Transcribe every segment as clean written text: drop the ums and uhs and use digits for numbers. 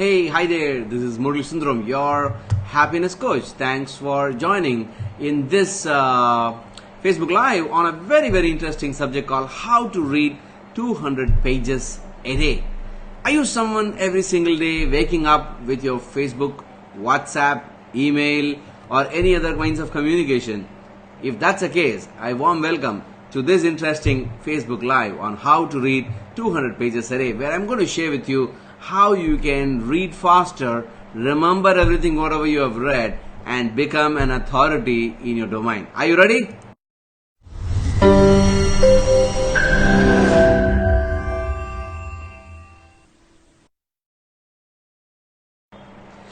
Hey, hi there. This is Murali Sundaram, your happiness coach. Thanks for joining in this Facebook Live on a very interesting subject called how to read 200 pages a day. Are you someone every single day waking up with your Facebook, WhatsApp, email, or any other kinds of communication? If that's the case, I warm welcome to this interesting Facebook Live on how to read 200 pages a day, where I'm going to share with you how you can read faster, remember everything whatever you have read, and become an authority in your domain. Are you ready?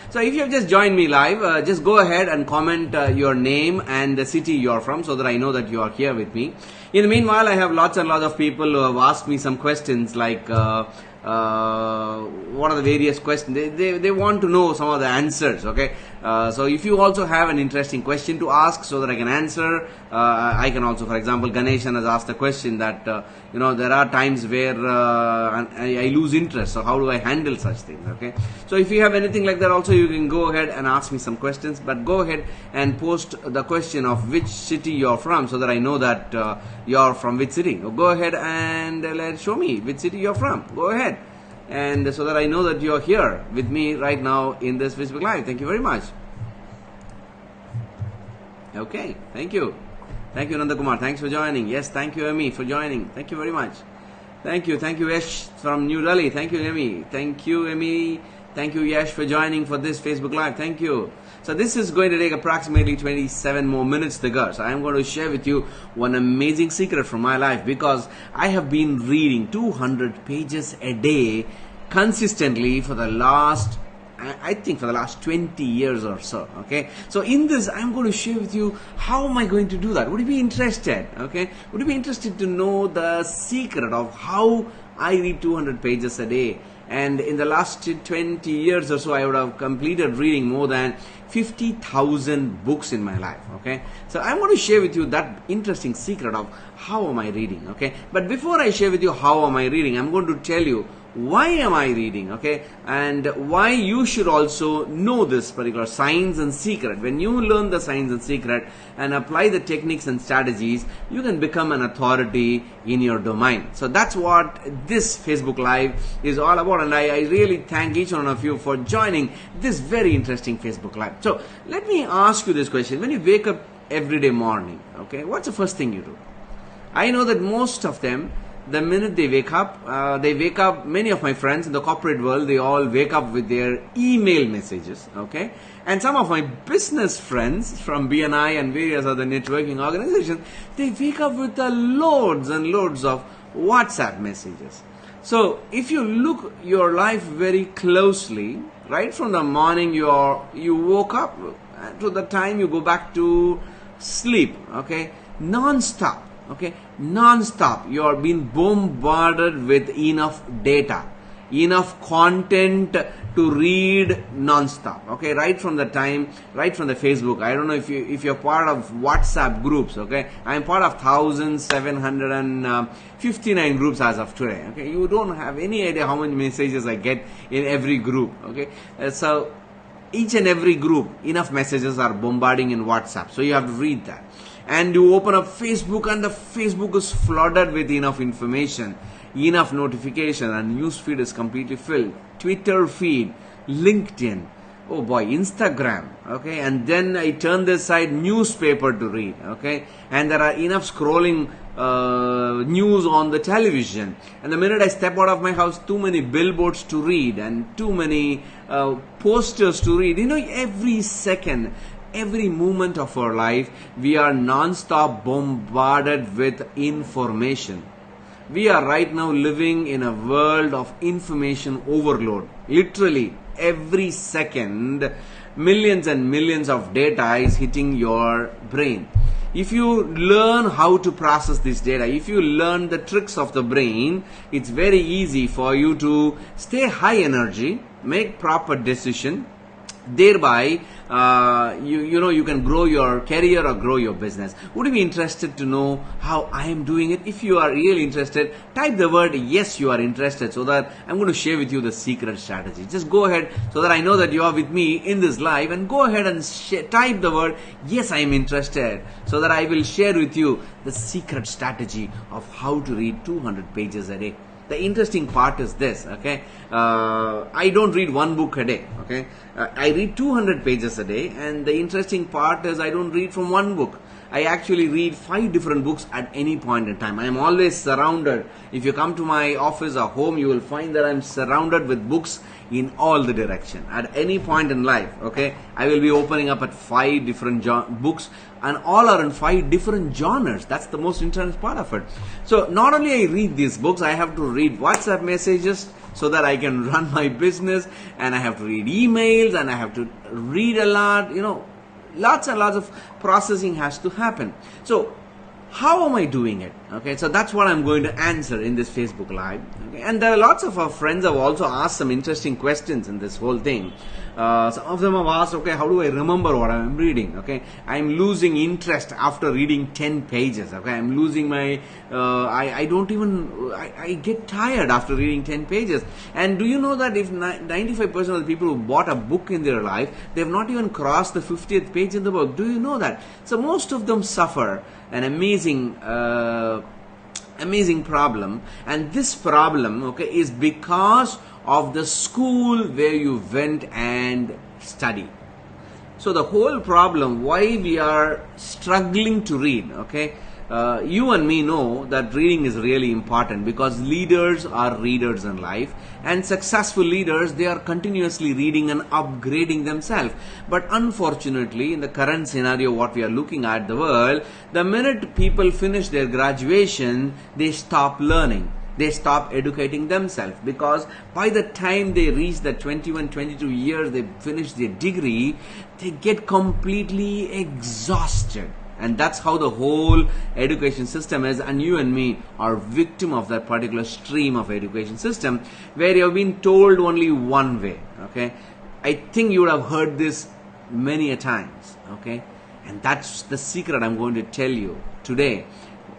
So if you have just joined me live, just go ahead and comment your name and the city you're from so that I know that you are here with me. In the meanwhile, I have lots and lots of people who have asked me some questions like what are the various questions. They want to know some of the answers, okay? So if you also have an interesting question to ask so that I can answer, I can also, for example, Ganeshan has asked a question that, there are times where I lose interest, so how do I handle such things, okay? So if you have anything like that also, you can go ahead and ask me some questions, but go ahead and post the question of which city you're from so that I know that you're from which city. Go ahead and show me which city you're from. Go ahead. And so that I know that you're here with me right now in this Facebook Live. Thank you very much. Okay, thank you. Thank you, Nandakumar. Thanks for joining. Yes, thank you, Amy, for joining. Thank you very much. Thank you, Yash from Murali. Thank you, Amy. Thank you, Amy. Thank you, Yash, for joining for this Facebook Live. Thank you. So this is going to take approximately 27 more minutes to go. So I'm going to share with you one amazing secret from my life, because I have been reading 200 pages a day consistently for the last, I think, for the last 20 years or so, okay? So in this, I'm going to share with you how am I going to do that. Would you be interested, okay? Would you be interested to know the secret of how I read 200 pages a day? And in the last 20 years or so, I would have completed reading more than 50,000 books in my life, okay? So I'm going to share with you that interesting secret of how am I reading, okay? But before I share with you how am I reading, I'm going to tell you why am I reading, okay? And why you should also know this particular science and secret. When you learn the science and secret and apply the techniques and strategies, you can become an authority in your domain. So that's what this Facebook Live is all about. And I really thank each one of you for joining this very interesting Facebook Live. So let me ask you this question. When you wake up every day morning, okay, what's the first thing you do? I know that most of them, the minute they wake up, many of my friends in the corporate world, they all wake up with their email messages, okay? And some of my business friends from BNI and various other networking organizations, they wake up with loads and loads of WhatsApp messages. So if you look your life very closely, right from the morning you woke up to the time you go back to sleep, okay, non-stop. Okay, non-stop, you are being bombarded with enough data, enough content to read non-stop. Okay, right from the Facebook. I don't know if you're part of WhatsApp groups. Okay, I'm part of 1,759 groups as of today. Okay, you don't have any idea how many messages I get in every group. Okay, so each and every group, enough messages are bombarding in WhatsApp. So you have to read that. And you open up Facebook, and the Facebook is flooded with enough information, enough notification, and news feed is completely filled. Twitter feed, LinkedIn, oh boy, Instagram, okay? And then I turn this side, newspaper to read, okay? And there are enough scrolling news on the television. And the minute I step out of my house, too many billboards to read and too many posters to read. Every second, every moment of our life, we are non-stop bombarded with information. We are right now living in a world of information overload. Literally, every second, millions and millions of data is hitting your brain. If you learn how to process this data, if you learn the tricks of the brain, it's very easy for you to stay high energy, make proper decision, Thereby, you can grow your career or grow your business. Would you be interested to know how I am doing it? If you are really interested, type the word yes, you are interested, so that I'm going to share with you the secret strategy. Just go ahead, so that I know that you are with me in this live, and go ahead and type the word yes, I am interested, so that I will share with you the secret strategy of how to read 200 pages a day. The interesting part is this, okay? I don't read one book a day, okay? I read 200 pages a day, and the interesting part is I don't read from one book. I actually read 5 different books at any point in time. I am always surrounded. If you come to my office or home, you will find that I am surrounded with books in all the direction. At any point in life, okay, I will be opening up at 5 different books, and all are in 5 different genres. That's the most interesting part of it. So not only I read these books, I have to read WhatsApp messages so that I can run my business, and I have to read emails, and I have to read a lot, lots and lots of processing has to happen. So how am I doing it? Okay, so that's what I'm going to answer in this Facebook Live. Okay? And there are lots of our friends have also asked some interesting questions in this whole thing. Some of them have asked, okay, how do I remember what I'm reading? Okay, I'm losing interest after reading 10 pages. Okay, I'm losing my, I get tired after reading 10 pages. And do you know that if 95% of the people who bought a book in their life, they have not even crossed the 50th page in the book? Do you know that? So most of them suffer an amazing problem, and this problem, okay, is because of the school where you went and studied. So the whole problem why we are struggling to read, okay, you and me know that reading is really important, because leaders are readers in life, and successful leaders, they are continuously reading and upgrading themselves. But unfortunately, in the current scenario what we are looking at the world, the minute people finish their graduation, they stop learning. They stop educating themselves, because by the time they reach the 21, 22 years, they finish their degree, they get completely exhausted. And that's how the whole education system is, and you and me are victim of that particular stream of education system, where you have been told only one way, okay? I think you would have heard this many a times, okay? And that's the secret I'm going to tell you today.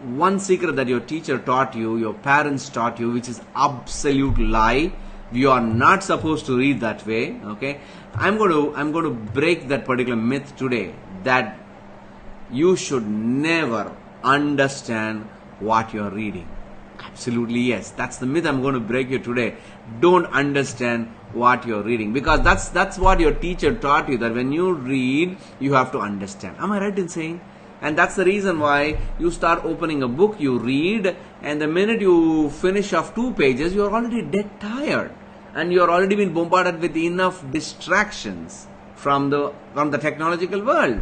One secret that your teacher taught you, your parents taught you, which is absolute lie. You are not supposed to read that way, okay? I'm going to break that particular myth today, that you should never understand what you're reading. Absolutely yes. That's the myth I'm going to break you today. Don't understand what you're reading, because that's what your teacher taught you, that when you read, you have to understand. Am I right in saying? And that's the reason why you start opening a book, you read, and the minute you finish off 2 pages, you're already dead tired. And you're already been bombarded with enough distractions from the technological world.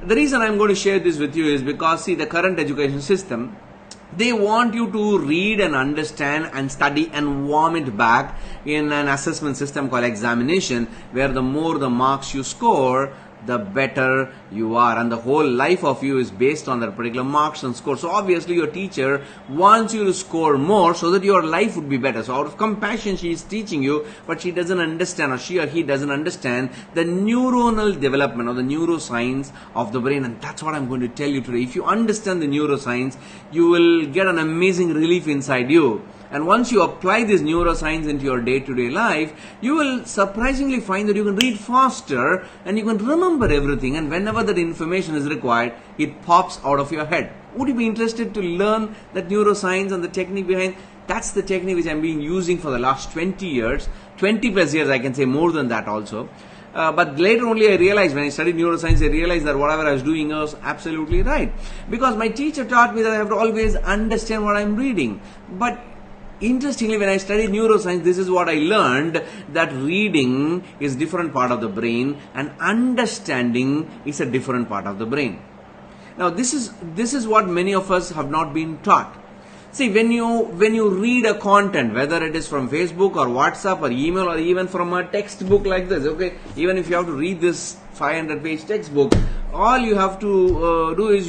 The reason I'm going to share this with you is because, see, the current education system, they want you to read and understand and study and warm it back in an assessment system called examination, where the more the marks you score, the better you are, and the whole life of you is based on that particular marks and score. So obviously your teacher wants you to score more so that your life would be better. So out of compassion she is teaching you, but she doesn't understand, or she or he doesn't understand the neuronal development or the neuroscience of the brain. And that's what I'm going to tell you today. If you understand the neuroscience, you will get an amazing relief inside you. And once you apply this neuroscience into your day-to-day life, you will surprisingly find that you can read faster and you can remember everything. And whenever that information is required, it pops out of your head. Would you be interested to learn that neuroscience and the technique behind? That's the technique which I'm been using for the last 20 years. 20 plus years, I can say more than that also. But later only I realized, when I studied neuroscience, I realized that whatever I was doing was absolutely right. Because my teacher taught me that I have to always understand what I'm reading. But interestingly, when I studied neuroscience, this is what I learned, that reading is different part of the brain and understanding is a different part of the brain. Now this is what many of us have not been taught. See, when you read a content, whether it is from Facebook or WhatsApp or email or even from a textbook like this, okay, even if you have to read this 500-page textbook, all you have to do is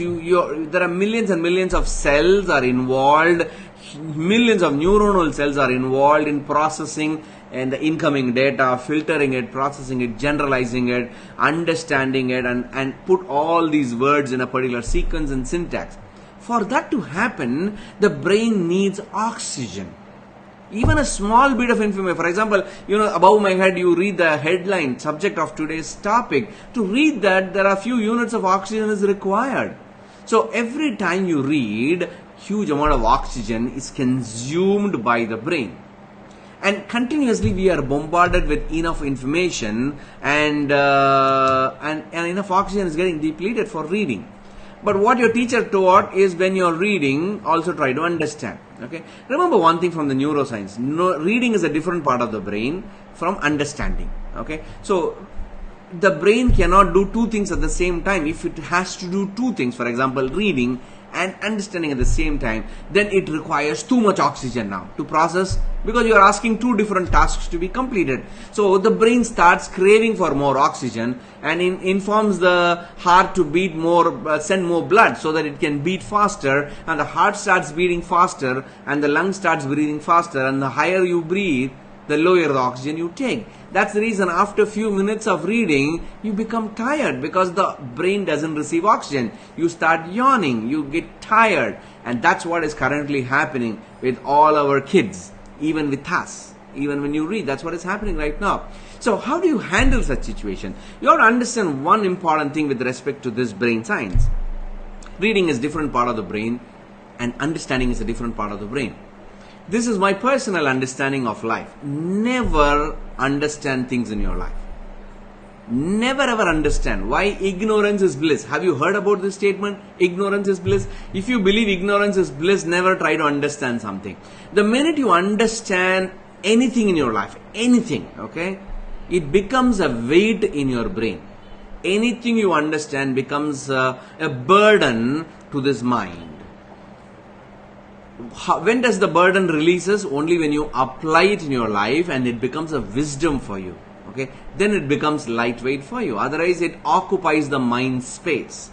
there are millions and millions of cells are involved. Millions of neuronal cells are involved in processing and the incoming data, filtering it, processing it, generalizing it, understanding it, and put all these words in a particular sequence and syntax. For that to happen, the brain needs oxygen. Even a small bit of information, for example, above my head you read the headline, subject of today's topic. To read that, there are few units of oxygen is required. So every time you read, huge amount of oxygen is consumed by the brain. And continuously we are bombarded with enough information, and enough oxygen is getting depleted for reading. But what your teacher taught is, when you're reading, also try to understand. Okay. Remember one thing from the neuroscience. Reading is a different part of the brain from understanding. Okay. So the brain cannot do two things at the same time. If it has to do two things, for example, reading and understanding at the same time, then it requires too much oxygen now to process, because you are asking two different tasks to be completed. So the brain starts craving for more oxygen, and informs the heart to beat more, send more blood so that it can beat faster, and the heart starts beating faster, and the lung starts breathing faster, and the higher you breathe, the lower the oxygen you take. That's the reason after a few minutes of reading, you become tired, because the brain doesn't receive oxygen. You start yawning, you get tired, and that's what is currently happening with all our kids, even with us. Even when you read, that's what is happening right now. So how do you handle such situation? You have to understand one important thing with respect to this brain science. Reading is different part of the brain, and understanding is a different part of the brain. This is my personal understanding of life. Never understand things in your life. Never ever understand. Why? Ignorance is bliss. Have you heard about this statement? Ignorance is bliss. If you believe ignorance is bliss, never try to understand something. The minute you understand anything in your life, anything, okay, it becomes a weight in your brain. Anything you understand becomes a burden to this mind. When does the burden releases? Only when you apply it in your life and it becomes a wisdom for you. Okay, then it becomes lightweight for you. Otherwise, it occupies the mind space.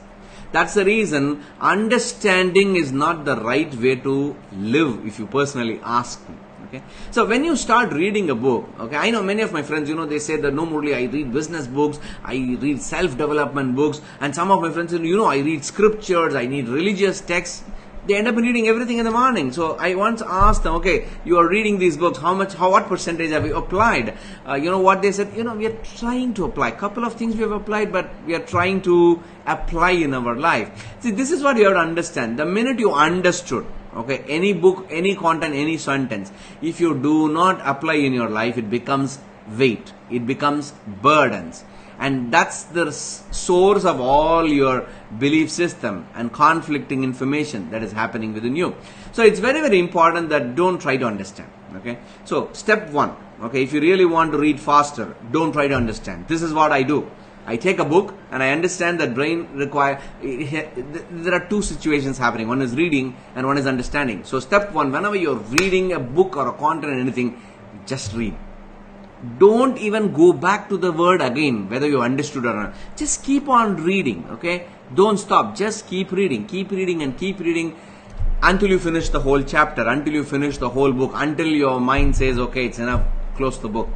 That's the reason understanding is not the right way to live, if you personally ask me. Okay, so when you start reading a book, okay, I know many of my friends, they say that, no, Murali, I read business books, I read self-development books, and some of my friends say, I read scriptures, I need religious texts. They end up reading everything in the morning. So I once asked them, okay, you are reading these books, what percentage have you applied? What they said, we are trying to apply. Couple of things we have applied, but we are trying to apply in our life. See, this is what you have to understand. The minute you understood, okay, any book, any content, any sentence, if you do not apply in your life, it becomes weight. It becomes burdens. And that's the source of all your belief system and conflicting information that is happening within you. So it's very, very important that don't try to understand. Okay. So step one. Okay. If you really want to read faster, don't try to understand. This is what I do. I take a book and I understand that brain there are two situations happening. One is reading and one is understanding. So step one, whenever you're reading a book or a content or anything, just read. Don't even go back to the word again, whether you understood or not. Just keep on reading, okay? Don't stop. Just keep reading and keep reading until you finish the whole chapter, until you finish the whole book, until your mind says, okay, it's enough, close the book.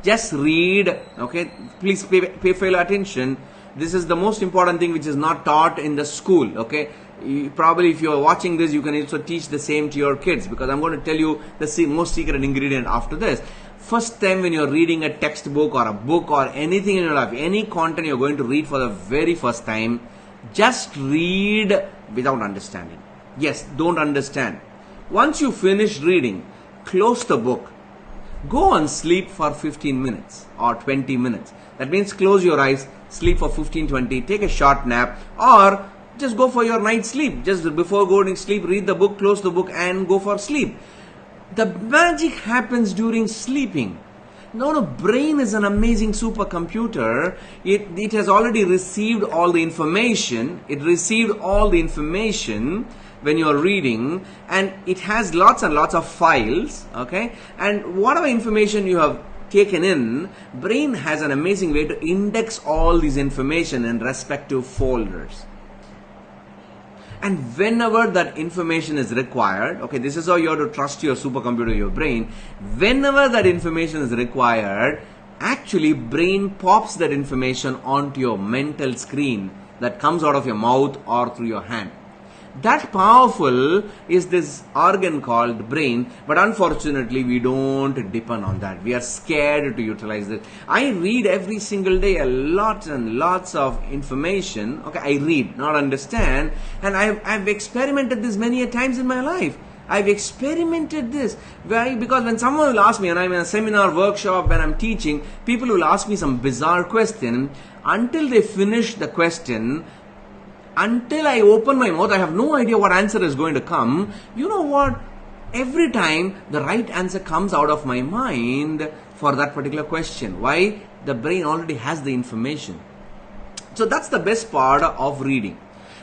Just read, okay? Please pay full attention. This is the most important thing which is not taught in the school, okay? Probably if you are watching this, you can also teach the same to your kids, because I'm going to tell you the most secret ingredient after this. First time when you're reading a textbook or a book or anything in your life, any content you're going to read for the very first time, just read without understanding. Yes, don't understand. Once you finish reading, close the book. Go and sleep for 15 minutes or 20 minutes. That means close your eyes, sleep for 15-20, take a short nap, or just go for your night sleep. Just before going to sleep, read the book, close the book, and go for sleep. The magic happens during sleeping. No, brain is an amazing supercomputer. It has already received all the information. It received all the information when you are reading, and it has lots and lots of files, okay? And whatever information you have taken in, brain has an amazing way to index all these information in respective folders. And whenever that information is required, okay, this is how you have to trust your supercomputer, your brain. Whenever that information is required, actually brain pops that information onto your mental screen that comes out of your mouth or through your hand. That powerful is this organ called brain, but unfortunately we don't depend on that. We are scared to utilize it. I read every single day a lot and lots of information. Okay, I read, not understand, and I've experimented this many a times in my life. I've experimented this. Why? Because when someone will ask me, and I'm in a seminar, workshop, when I'm teaching, people will ask me some bizarre question. Until they finish the question, until I open my mouth, I have no idea what answer is going to come. You know what? Every time the right answer comes out of my mind for that particular question. Why? The brain already has the information. So that's the best part of reading.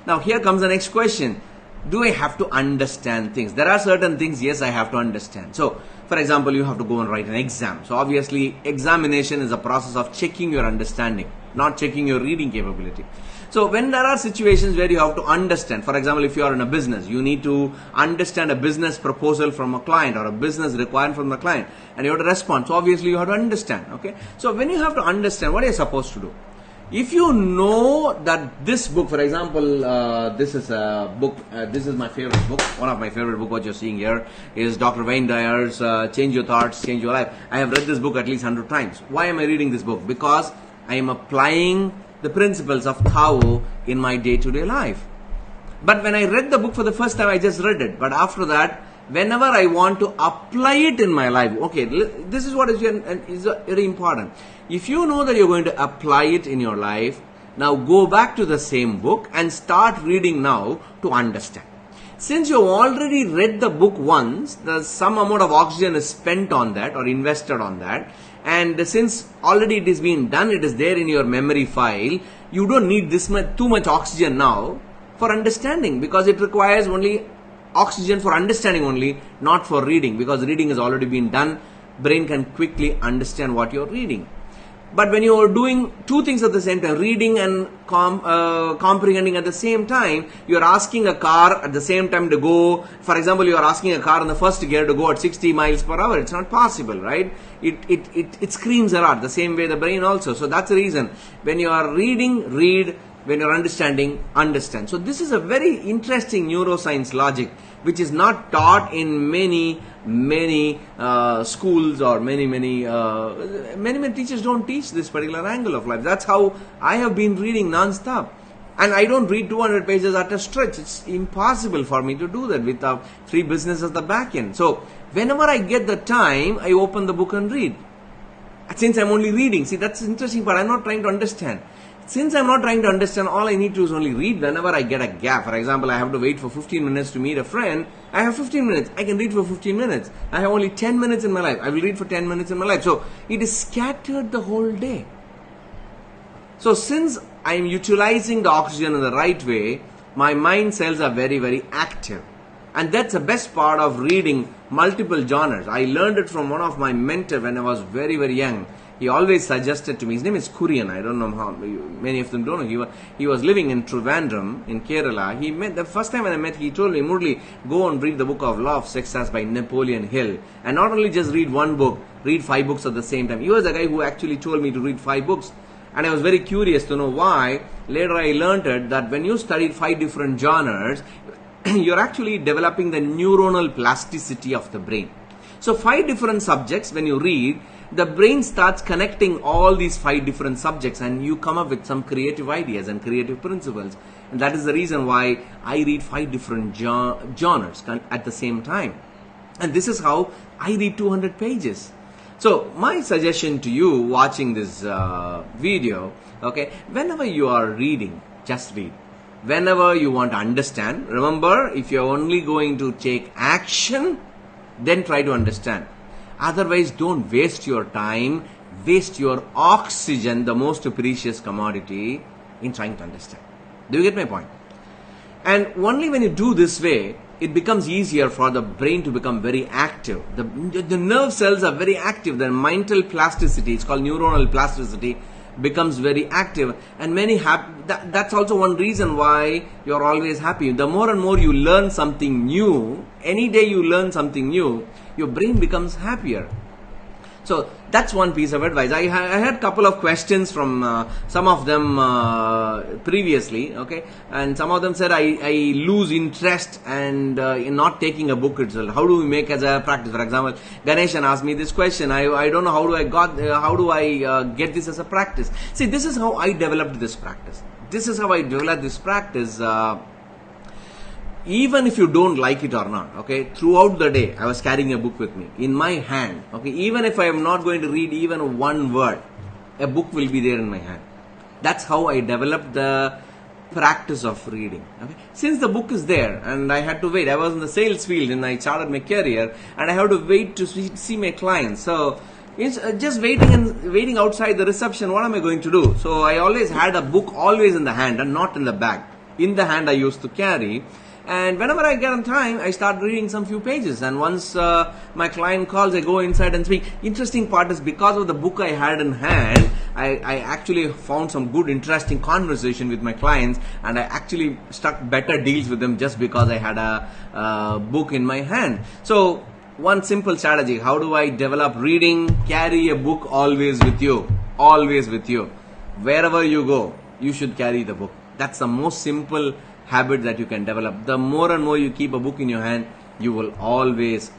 Now here comes the next question. Do I have to understand things? There are certain things, yes, I have to understand. So, for example, you have to go and write an exam. So obviously, examination is a process of checking your understanding, not checking your reading capability. So when there are situations where you have to understand, for example, if you are in a business, you need to understand a business proposal from a client or a business requirement from the client, and you have to respond. So obviously you have to understand, okay? So when you have to understand, what are you supposed to do? If you know that this book, for example, this is a book, this is my favorite book, one of my favorite books, what you're seeing here is Dr. Wayne Dyer's Change Your Thoughts, Change Your Life. I have read this book at least 100 times. Why am I reading this book? Because I am applying the principles of Tao in my day-to-day life. But when I read the book for the first time, I just read it. But after that, whenever I want to apply it in my life, okay, this is what is very important. If you know that you're going to apply it in your life, now go back to the same book and start reading now to understand. Since you've already read the book once, there's some amount of oxygen is spent on that or invested on that. And since already it is being done, it is there in your memory file, you don't need too much oxygen now for understanding, because it requires only oxygen for understanding only, not for reading, because reading has already been done. Brain can quickly understand what you're reading. But when you are doing two things at the same time, reading and comprehending at the same time, you are asking a car at the same time to go, for example, you are asking a car in the first gear to go at 60 miles per hour. It's not possible, right? It screams error, the same way the brain also. So that's the reason. When you are reading, read. When you're understanding, understand. So this is a very interesting neuroscience logic, which is not taught in many schools, or many teachers don't teach this particular angle of life. That's how I have been reading non-stop. And I don't read 200 pages at a stretch. It's impossible for me to do that without 3 businesses at the back end. So whenever I get the time, I open the book and read. Since I'm only reading, see, that's interesting, but I'm not trying to understand. Since I'm not trying to understand, all I need to do is only read whenever I get a gap. For example, I have to wait for 15 minutes to meet a friend. I have 15 minutes. I can read for 15 minutes. I have only 10 minutes in my life. I will read for 10 minutes in my life. So it is scattered the whole day. So since I am utilizing the oxygen in the right way, my mind cells are very, very active. And that's the best part of reading multiple genres. I learned it from one of my mentors when I was very, very young. He always suggested to me, his name is Kurian, I don't know how, many of them don't know, he was living in Trivandrum in Kerala. The first time when I met, he told me, Murali, go and read the book of Law of Success by Napoleon Hill. And not only just read one book, read 5 books at the same time. He was the guy who actually told me to read 5 books. And I was very curious to know why. Later I learned it, that when you study 5 different genres, you're actually developing the neuronal plasticity of the brain. So 5 different subjects, when you read, the brain starts connecting all these 5 different subjects, and you come up with some creative ideas and creative principles. And that is the reason why I read 5 different genres at the same time. And this is how I read 200 pages. So my suggestion to you watching this video, okay, whenever you are reading, just read. Whenever you want to understand, remember, if you're only going to take action, then try to understand. Otherwise, don't waste your time, waste your oxygen, the most precious commodity, in trying to understand. Do you get my point? And only when you do this way, it becomes easier for the brain to become very active. The nerve cells are very active. The mental plasticity, it's called neuronal plasticity, becomes very active, and that's also one reason why you're always happy. The more and more you learn something new, any day you learn something new, your brain becomes happier. So that's one piece of advice. I had a couple of questions from some of them previously, okay, and some of them said I lose interest and in not taking a book itself. How do we make as a practice? For example, Ganeshan asked me this question. I don't know how do I get this as a practice. See, this is how I developed this practice. Even if you don't like it or not, okay, throughout the day, I was carrying a book with me in my hand, okay, even if I am not going to read even one word, a book will be there in my hand. That's how I developed the practice of reading, okay. Since the book is there and I had to wait, I was in the sales field and I started my career and I had to wait to see my clients. So it's just waiting outside the reception. What am I going to do? So I always had a book always in the hand and not in the bag. In the hand I used to carry. And whenever I get on time, I start reading some few pages. And once my client calls, I go inside and speak. Interesting part is because of the book I had in hand, I actually found some good, interesting conversation with my clients. And I actually struck better deals with them just because I had a book in my hand. So one simple strategy. How do I develop reading? Carry a book always with you. Always with you. Wherever you go, you should carry the book. That's the most simple habit that you can develop. The more and more you keep a book in your hand, you will always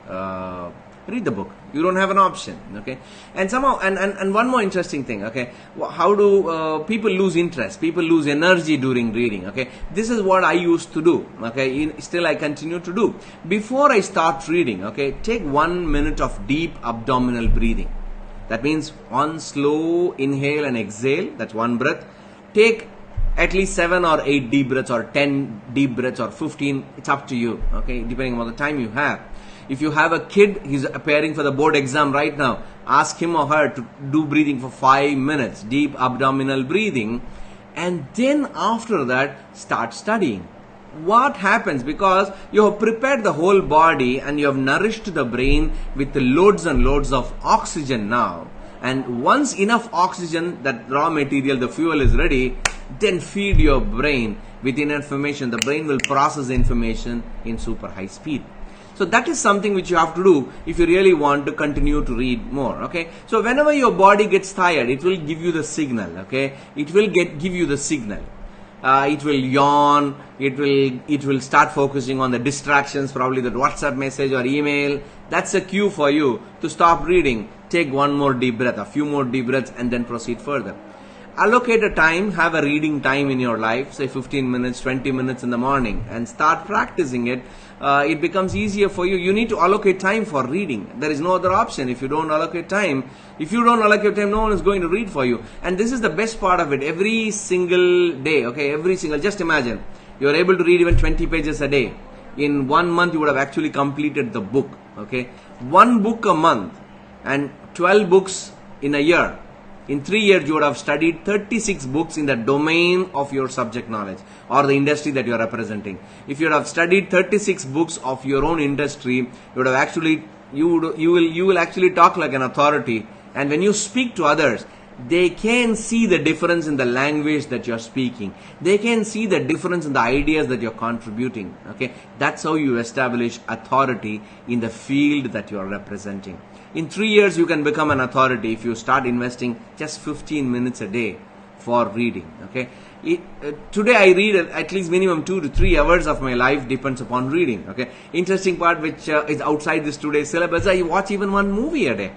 read the book. You don't have an option, okay. And somehow, and one more interesting thing, okay, how do people lose interest, people lose energy during reading, okay. This is what I used to do, okay, still I continue to do. Before I start reading, okay, take 1 minute of deep abdominal breathing. That means one slow inhale and exhale, that's one breath. Take at least 7 or 8 deep breaths or 10 deep breaths or 15, it's up to you, okay, depending on the time you have. If you have a kid, he's preparing for the board exam right now, ask him or her to do breathing for 5 minutes, deep abdominal breathing, and then after that, start studying. What happens? Because you have prepared the whole body and you have nourished the brain with the loads and loads of oxygen now. And once enough oxygen, that raw material, the fuel is ready, then feed your brain with information. The brain will process the information in super high speed. So that is something which you have to do if you really want to continue to read more, okay. So whenever your body gets tired, it will give you the signal, okay. It will give you the signal. It will yawn, it will start focusing on the distractions, probably the WhatsApp message or email. That's a cue for you to stop reading. Take one more deep breath, a few more deep breaths, and then proceed further. Allocate a time, have a reading time in your life, say 15 minutes, 20 minutes in the morning, and start practicing it. It becomes easier for you. You need to allocate time for reading. There is no other option. If you don't allocate time, no one is going to read for you. And this is the best part of it. Every single day, okay, just imagine, you are able to read even 20 pages a day. In 1 month, you would have actually completed the book, okay. 1 book a month and 12 books in a year. In 3 years, you would have studied 36 books in the domain of your subject knowledge or the industry that you are representing. If you would have studied 36 books of your own industry, you would have actually, you will actually talk like an authority. And when you speak to others, they can see the difference in the language that you are speaking. They can see the difference in the ideas that you are contributing. Okay, that's how you establish authority in the field that you are representing. In 3 years, you can become an authority if you start investing just 15 minutes a day for reading. Okay, today I read at least minimum 2 to 3 hours of my life, depends upon reading. Okay, interesting part which is outside this today's syllabus, I watch even 1 movie a day.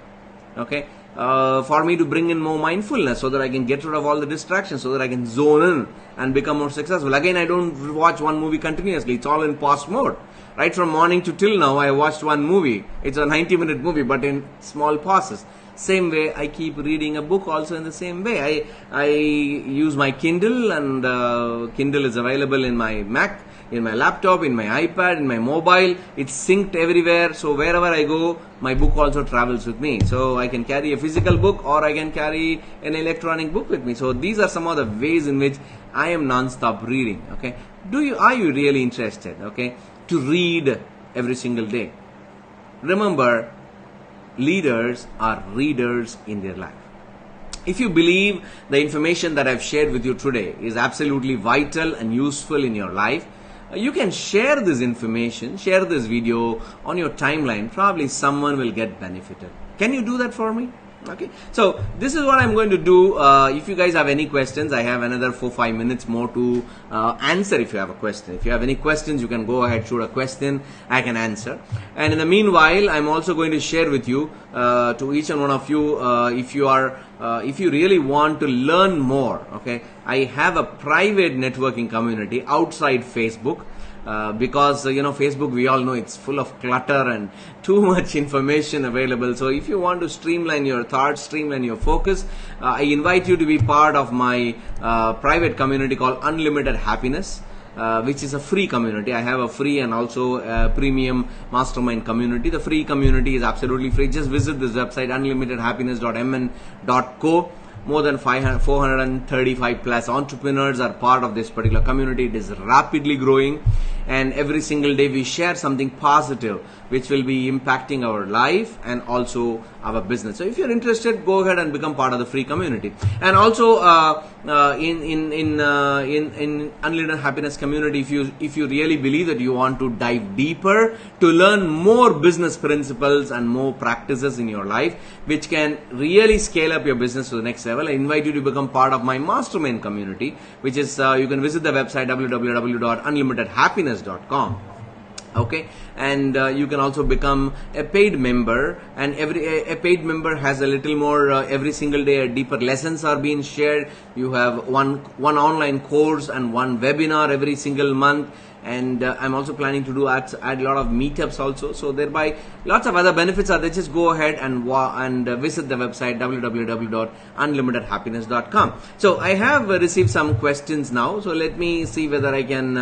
Okay, for me to bring in more mindfulness so that I can get rid of all the distractions, so that I can zone in and become more successful. Again, I don't watch 1 movie continuously. It's all in pause mode. Right from morning to till now, I watched 1 movie. It's a 90-minute movie, but in small pauses. Same way, I keep reading a book also in the same way. I use my Kindle, and Kindle is available in my Mac, in my laptop, in my iPad, in my mobile. It's synced everywhere. So wherever I go, my book also travels with me. So I can carry a physical book or I can carry an electronic book with me. So these are some of the ways in which I am non-stop reading. Okay, are you really interested? Okay, to read every single day? Remember, leaders are readers in their life. If you believe the information that I've shared with you today is absolutely vital and useful in your life, you can share this information, share this video on your timeline. Probably someone will get benefited. Can you do that for me? Okay, so this is what I'm going to do. If you guys have any questions, I have another 4-5 minutes more to answer. If you have a question, if you have any questions, you can go ahead, shoot a question, I can answer. And in the meanwhile, I'm also going to share with you, to each and one of you, if you really want to learn more, okay, I have a private networking community outside Facebook. Because Facebook, we all know it's full of clutter and too much information available. So if you want to streamline your thoughts, streamline your focus, I invite you to be part of my private community called Unlimited Happiness, which is a free community. I have a free and also a premium mastermind community. The free community is absolutely free. Just visit this website, unlimitedhappiness.mn.co. More than 435 plus entrepreneurs are part of this particular community. It is rapidly growing, and every single day we share something positive which will be impacting our life and also our business. So if you're interested, go ahead and become part of the free community. And also in Unlimited Happiness community, if you really believe that you want to dive deeper to learn more business principles and more practices in your life which can really scale up your business to the next level, I invite you to become part of my mastermind community, which is you can visit the website www.unlimitedhappiness.com. Okay, and you can also become a paid member, and a paid member has a little more every single day. Deeper lessons are being shared. You have one online course and one webinar every single month. And I'm also planning to add a lot of meetups also. So thereby lots of other benefits are there. Just go ahead and visit the website www.unlimitedhappiness.com. So I have received some questions now. So let me see whether I can.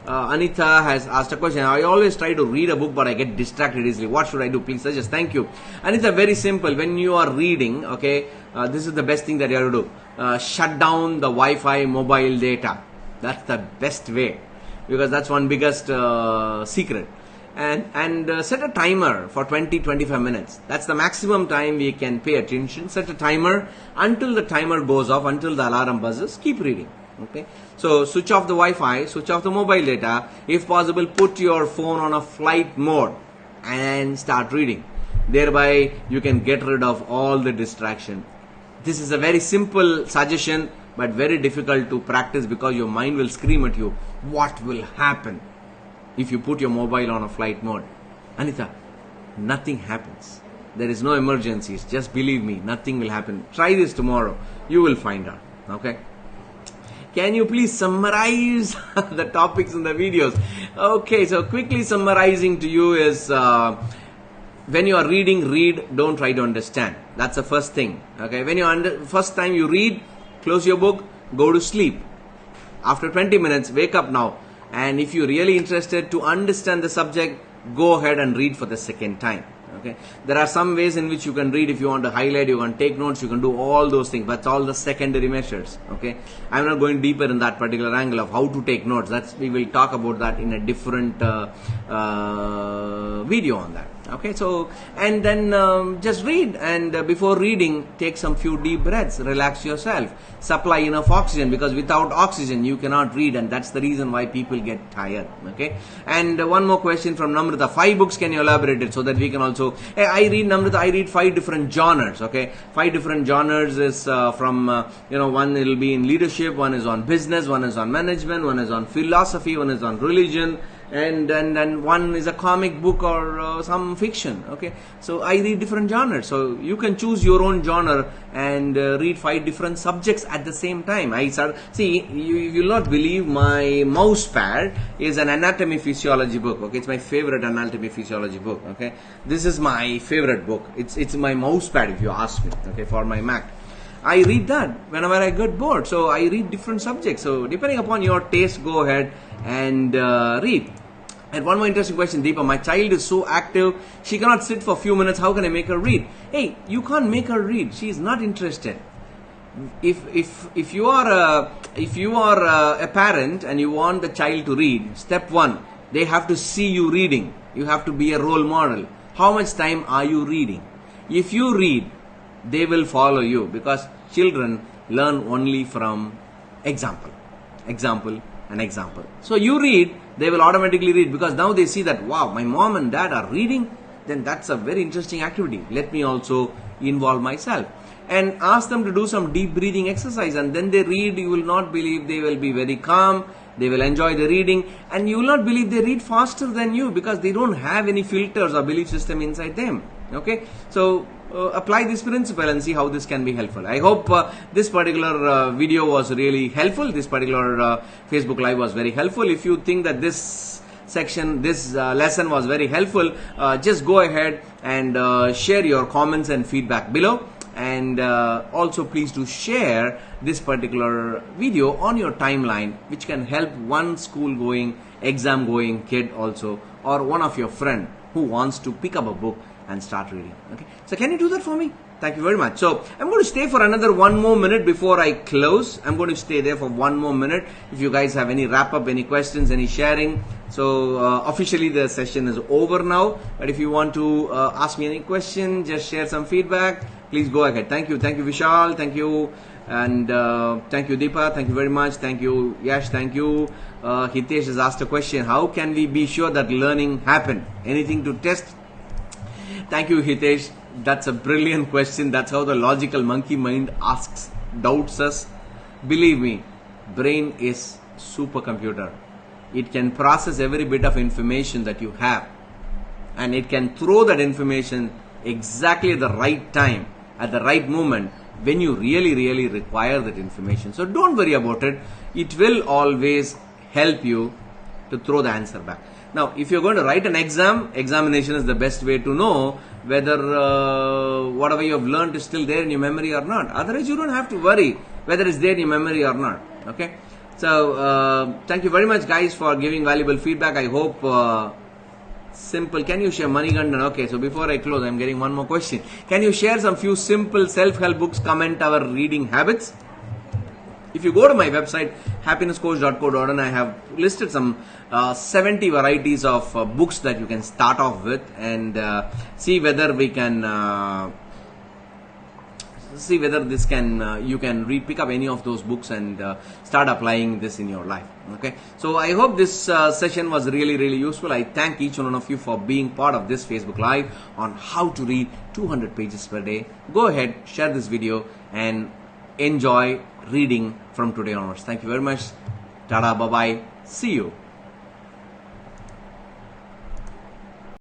Anita has asked a question. I always try to read a book, but I get distracted easily. What should I do? Please suggest. Thank you. Anita, very simple. When you are reading, okay, this is the best thing that you have to do. Shut down the Wi-Fi mobile data. That's the best way, because that's one biggest secret. And set a timer for 20-25 minutes. That's the maximum time we can pay attention. Set a timer until the timer goes off, until the alarm buzzes. Keep reading. Okay, so switch off the Wi-Fi, switch off the mobile data. If possible, put your phone on a flight mode and start reading. Thereby you can get rid of all the distraction. This is a very simple suggestion, but very difficult to practice, because your mind will scream at you. What will happen if you put your mobile on a flight mode? Anita, nothing happens. There is no emergencies. Just believe me, nothing will happen. Try this tomorrow. You will find out. Okay. Can you please summarize the topics in the videos? Okay, so quickly summarizing to you is when you are reading, read, don't try to understand. That's the first thing. Okay, when first time you read, close your book, go to sleep. After 20 minutes, wake up now. And if you're really interested to understand the subject, go ahead and read for the second time. Okay, there are some ways in which you can read. If you want to highlight, you can take notes, you can do all those things, but all the secondary measures. Okay, I'm not going deeper in that particular angle of how to take notes. We will talk about that in a different video on that. Okay, so and then just read, and before reading, take some few deep breaths, relax yourself, supply enough oxygen, because without oxygen you cannot read, and that's the reason why people get tired. Okay, and one more question from Namrata: 5 books, can you elaborate it so that we can also? I read, Namrata, I read 5 different genres. Okay, 5 different genres is from one will be in leadership, one is on business, one is on management, one is on philosophy, one is on religion, and one is a comic book or some fiction. Okay, so I read different genres, so you can choose your own genre and read 5 different subjects at the same time. You will not believe, my mouse pad is an anatomy physiology book. Okay, it's my favorite anatomy physiology book. Okay, this is my favorite book. It's my mouse pad, if you ask me. Okay, for my Mac, I read that whenever I get bored. So I read different subjects. So depending upon your taste, go ahead and read. And one more interesting question, Deepa: my child is so active, she cannot sit for a few minutes. How can I make her read? Hey, you can't make her read. She is not interested. If you are a parent and you want the child to read, step 1, they have to see you reading. You have to be a role model. How much time are you reading? If you read, they will follow you, because children learn only from example, and example. So you read, they will automatically read, because now they see that, wow, my mom and dad are reading, then that's a very interesting activity. Let me also involve myself. And ask them to do some deep breathing exercise, and then they read. You will not believe, they will be very calm, they will enjoy the reading, and you will not believe they read faster than you, because they don't have any filters or belief system inside them. Okay, so apply this principle and see how this can be helpful. I hope this particular video was really helpful. This particular Facebook Live was very helpful. If you think that this section, this lesson was very helpful, just go ahead and share your comments and feedback below. And also please do share this particular video on your timeline, which can help one school going, exam going kid also, or one of your friend who wants to pick up a book and start reading. Okay, so can you do that for me? Thank you very much. So I'm going to stay for another 1 more minute before I close. I'm going to stay there for 1 more minute. If you guys have any wrap up, any questions, any sharing. So officially the session is over now. But if you want to ask me any question, just share some feedback, please go ahead. Thank you. Thank you, Vishal. Thank you. And thank you, Deepa. Thank you very much. Thank you, Yash. Thank you. Hitesh has asked a question. How can we be sure that learning happened? Anything to test? Thank you, Hitesh. That's a brilliant question. That's how the logical monkey mind asks, doubts us. Believe me, brain is supercomputer. It can process every bit of information that you have, and it can throw that information exactly at the right time, at the right moment, when you really require that information. So don't worry about it. It will always help you to throw the answer back. Now, if you're going to write an exam, examination is the best way to know whether whatever you have learned is still there in your memory or not. Otherwise, you don't have to worry whether it's there in your memory or not. Okay. So, thank you very much, guys, for giving valuable feedback. I hope simple. Can you share Manigandan? Okay. So before I close, I'm getting one more question. Can you share some few simple self-help books? Comment our reading habits. If you go to my website, happinesscoach.co.in, I have listed some 70 varieties of books that you can start off with, and see whether we can see whether this can you can pick up any of those books and start applying this in your life. Okay, so I hope this session was really useful. I thank each one of you for being part of this Facebook Live on how to read 200 pages per day. Go ahead, share this video, and enjoy reading from today onwards. Thank you very much. Tada, bye bye. See you.